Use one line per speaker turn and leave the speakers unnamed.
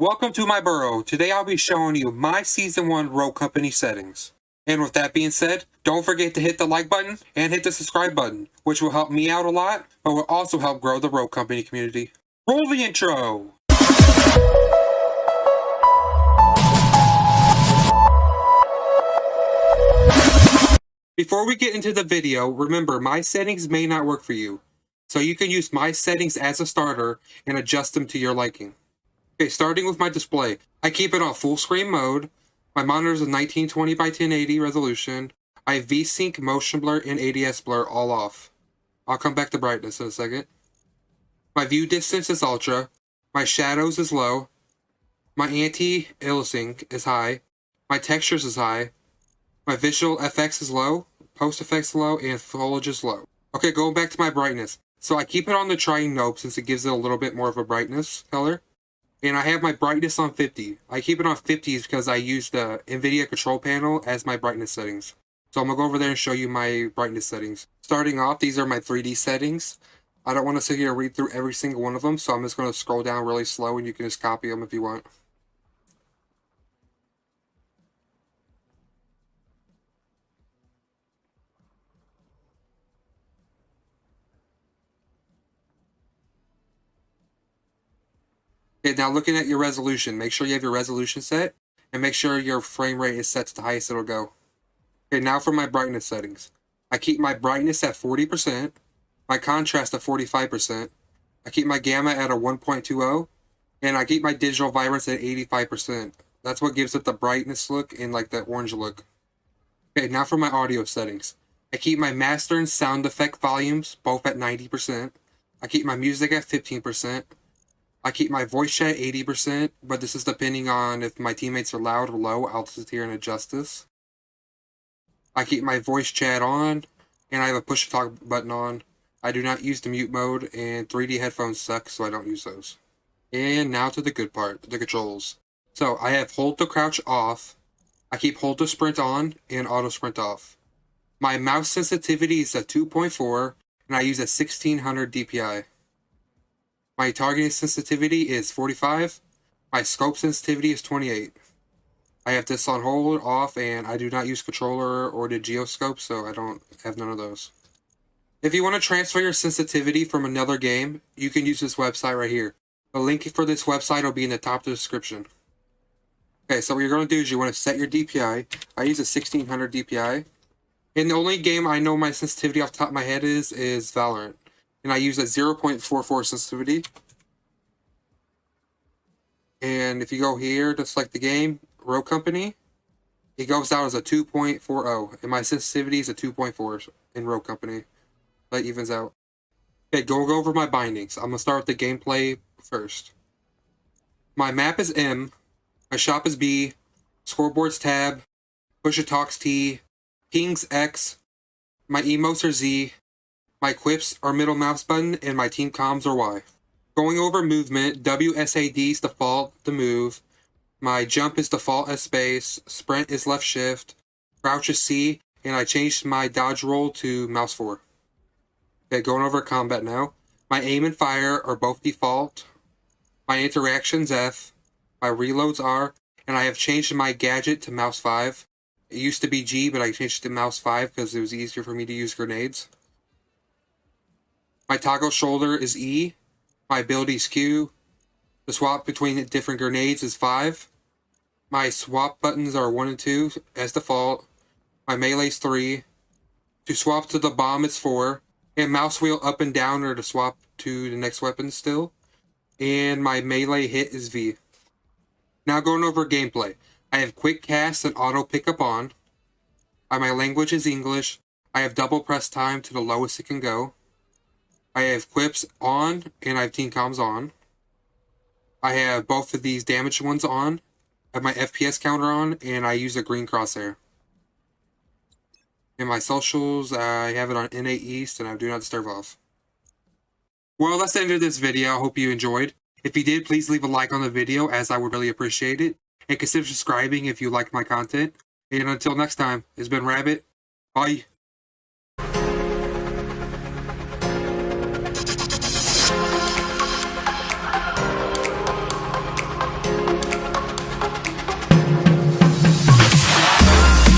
Welcome to my burrow. Today I'll be showing you my Season 1 Rogue Company settings. And with that being said, don't forget to hit the like button and hit the subscribe button, which will help me out a lot, but will also help grow the Rogue Company community. Roll the intro! Before we get into the video, remember my settings may not work for you, so you can use my settings as a starter and adjust them to your liking. Okay, starting with my display, I keep it on full screen mode. My monitor is a 1920 by 1080 resolution. I have VSync, motion blur, and ADS blur all off. I'll come back to brightness in a second. My view distance is ultra. My shadows is low. My anti-aliasing is high. My textures is high. My visual FX is low. Post effects low, and foliage is low. Okay, going back to my brightness. So I keep it on the trying knob since it gives it a little bit more of a brightness color. And I have my brightness on 50. I keep it on 50s because I use the NVIDIA control panel as my brightness settings. So I'm going to go over there and show you my brightness settings. Starting off, these are my 3D settings. I don't want to sit here and read through every single one of them, so I'm just going to scroll down really slow and you can just copy them if you want. Okay, now looking at your resolution, make sure you have your resolution set, and make sure your frame rate is set to the highest it'll go. Okay, now for my brightness settings. I keep my brightness at 40%, my contrast at 45%, I keep my gamma at a 1.20, and I keep my digital vibrance at 85%. That's what gives it the brightness look and like that orange look. Okay, now for my audio settings. I keep my master and sound effect volumes both at 90%. I keep my music at 15%. I keep my voice chat at 80%, but this is depending on if my teammates are loud or low. I'll sit here and adjust this. I keep my voice chat on, and I have a push to talk button on. I do not use the mute mode, and 3D headphones suck, so I don't use those. And now to the good part, the controls. So I have hold to crouch off. I keep hold to sprint on and auto sprint off. My mouse sensitivity is at 2.4, and I use a 1600 DPI. My targeting sensitivity is 45. My scope sensitivity is 28. I have this on hold, off, and I do not use controller or the geoscope, so I don't have none of those. If you want to transfer your sensitivity from another game, you can use this website right here. The link for this website will be in the top of the description. Okay, so what you're going to do is you want to set your DPI. I use a 1600 DPI. And the only game I know my sensitivity off the top of my head is Valorant. And I use a 0.44 sensitivity. And if you go here to select the game, Rogue Company, it goes out as a 2.40. And my sensitivity is a 2.4 in Rogue Company. That evens out. Okay, go over my bindings. I'm going to start with the gameplay first. My map is M. My shop is B. Scoreboard's tab. Push talks T. Pings X. My emotes are Z. My quips are middle mouse button, and my team comms are Y. Going over movement, WSAD is default to move. My jump is default as space. Sprint is left shift. Crouch is C, and I changed my dodge roll to mouse 4. Okay, going over combat now. My aim and fire are both default. My interactions F. My reloads R, and I have changed my gadget to mouse 5. It used to be G, but I changed it to mouse 5 because it was easier for me to use grenades. My toggle shoulder is E. My ability is Q. The swap between different grenades is 5. My swap buttons are 1 and 2 as default. My melee is 3. To swap to the bomb it's 4. And mouse wheel up and down are to swap to the next weapon still. And my melee hit is V. Now going over gameplay. I have quick cast and auto pickup on. My language is English. I have double press time to the lowest it can go. I have quips on, and I have team comms on. I have both of these damaged ones on. I have my FPS counter on, and I use a green crosshair. And my socials, I have it on NA East, and I do not disturb off. Well, that's the end of this video. I hope you enjoyed. If you did, please leave a like on the video, as I would really appreciate it. And consider subscribing if you like my content. And until next time, it's been Rabbit. Bye.